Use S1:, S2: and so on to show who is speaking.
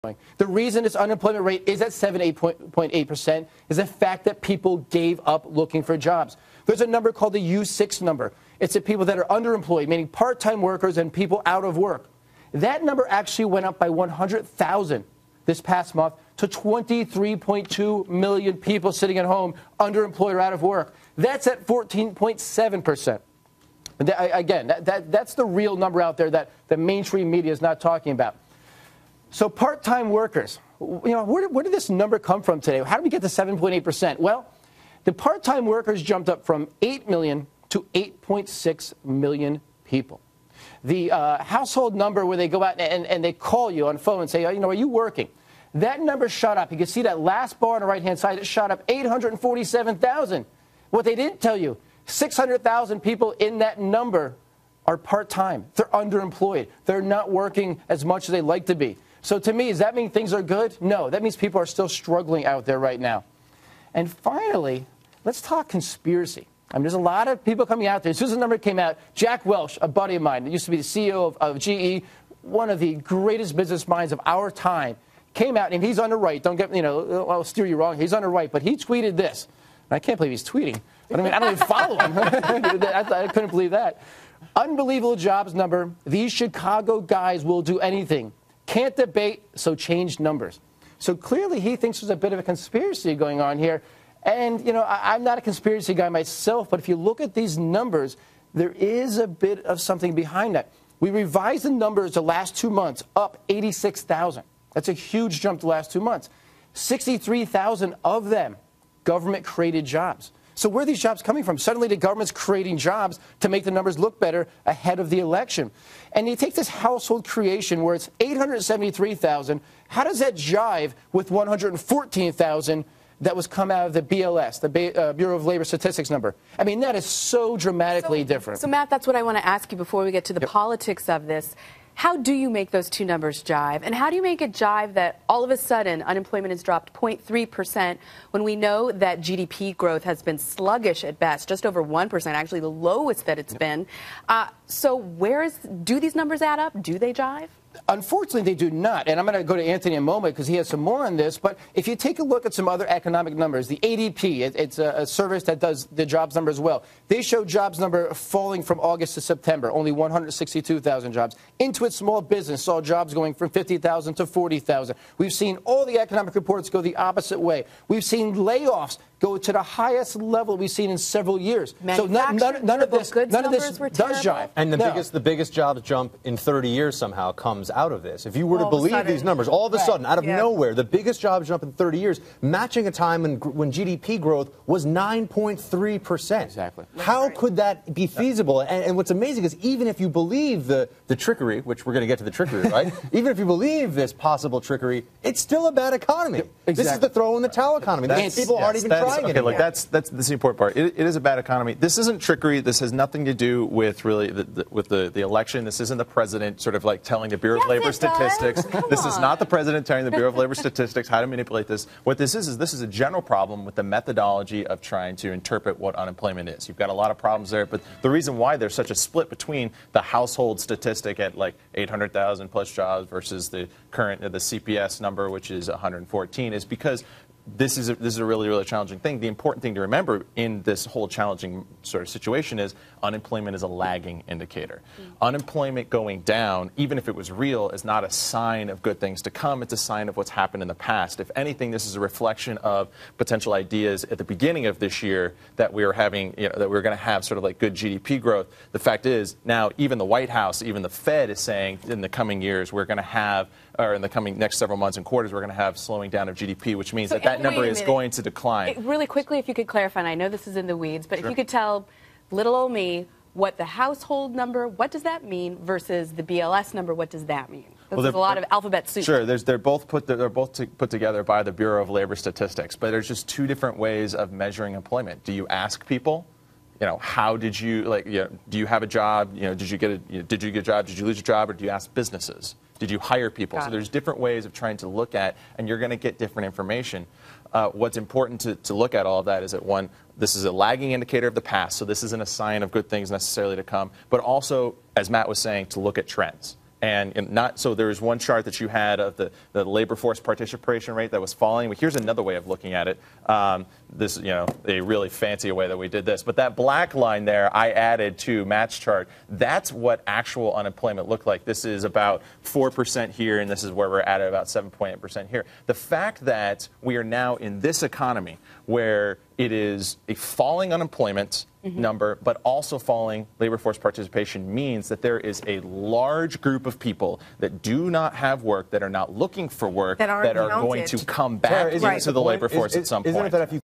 S1: The reason its unemployment rate is at 8.8% is the fact that people gave up looking for jobs. There's a number called the U6 number. It's the people that are underemployed, meaning part-time workers and people out of work. That number actually went up by 100,000 this past month to 23.2 million people sitting at home, underemployed or out of work. That's at 14.7%. Again, that's the real number out there that the mainstream media is not talking about. So part-time workers, where did this number come from today? How did we get to 7.8%? Well, the part-time workers jumped up from 8 million to 8.6 million people. The household number where they go out and they call you on the phone and say, are you working? That number shot up. You can see that last bar on the right-hand side. It shot up 847,000. What they didn't tell you, 600,000 people in that number are part-time. They're underemployed. They're not working as much as they'd like to be. So to me, does that mean things are good? No, that means people are still struggling out there right now. And finally, let's talk conspiracy. There's a lot of people coming out there. As soon as the number came out, Jack Welch, a buddy of mine, that used to be the CEO of GE, one of the greatest business minds of our time, came out, and he's on the right. Don't get, I'll steer you wrong. He's on the right, but he tweeted this. And I can't believe he's tweeting. But I don't even follow him. I couldn't believe that. Unbelievable jobs number. These Chicago guys will do anything. Can't debate, so change numbers. So clearly he thinks there's a bit of a conspiracy going on here. And, I'm not a conspiracy guy myself, but if you look at these numbers, there is a bit of something behind that. We revised the numbers the last 2 months, up 86,000. That's a huge jump the last 2 months. 63,000 of them, government-created jobs. So where are these jobs coming from? Suddenly the government's creating jobs to make the numbers look better ahead of the election. And you take this household creation where it's 873,000. How does that jive with 114,000 that was come out of the BLS, the Bureau of Labor Statistics number? That is so dramatically different.
S2: So, Matt, that's what I want to ask you before we get to the politics of this. How do you make those two numbers jive? And how do you make it jive that all of a sudden unemployment has dropped 0.3% when we know that GDP growth has been sluggish at best, just over 1%, actually the lowest that it's been? So do these numbers add up? Do they jive?
S1: Unfortunately, they do not. And I'm going to go to Anthony in a moment because he has some more on this. But if you take a look at some other economic numbers, the ADP, it's a service that does the jobs number as well. They show jobs number falling from August to September, only 162,000 jobs. Intuit Small Business saw jobs going from 50,000 to 40,000. We've seen all the economic reports go the opposite way. We've seen layoffs go to the highest level we've seen in several years. So none of this does jive.
S3: And the biggest jobs jump in 30 years somehow comes out of this. If you were to believe these numbers, all of a sudden, out of nowhere, the biggest jobs jump in 30 years, matching a time when GDP growth was 9.3%.
S1: Exactly.
S3: How could that be feasible? And what's amazing is even if you believe the trickery, which we're going to get to the trickery, right? Even if you believe this possible trickery, it's still a bad economy.
S1: Exactly.
S3: This is the throw in the towel economy. People aren't even trying it.
S4: Okay, look, that's the important part. It is a bad economy. This isn't trickery. This has nothing to do with really the election. This isn't the president sort of like telling the Bureau of Labor Statistics. This is not the president telling the Bureau of Labor Statistics how to manipulate this. What this is a general problem with the methodology of trying to interpret what unemployment is. You've got a lot of problems there, but the reason why there's such a split between the household statistic at like 800,000 plus jobs versus the current the CPS number, which is 114, is because this is a really, really challenging thing. The important thing to remember in this whole challenging sort of situation is unemployment is a lagging indicator. Unemployment going down, even if it was real, is not a sign of good things to come. It's a sign of what's happened in the past. If anything, this is a reflection of potential ideas at the beginning of this year that we were having, that we were going to have sort of like good GDP growth. The fact is now even the White House, even the Fed is saying in the coming years we're going to have, or in the coming next several months and quarters, we're going to have slowing down of GDP, which means that number is going to decline.
S2: Really quickly, if you could clarify, and I know this is in the weeds, but if you could tell little old me what the household number, what does that mean, versus the BLS number, what does that mean? There's a lot of alphabet soup.
S4: Sure, they're both put together by the Bureau of Labor Statistics, but there's just two different ways of measuring employment. Do you ask people? How did you do you have a job? Did you get a job? Did you lose a job? Or do you ask businesses? Did you hire people? So there's different ways of trying to look at, and you're going to get different information. What's important to look at all of that is that, one, this is a lagging indicator of the past, so this isn't a sign of good things necessarily to come, but also, as Matt was saying, to look at trends. And not so there's one chart that you had of the labor force participation rate that was falling. Here's another way of looking at it. This, a really fancy way that we did this. But that black line there, I added to match chart. That's what actual unemployment looked like. This is about 4% here, and this is where we're at about 7.8% here. The fact that we are now in this economy where it is a falling unemployment number, but also falling labor force participation means that there is a large group of people that do not have work, that are not looking for work, that are going to come back into the labor force at some point.
S3: Isn't it that if you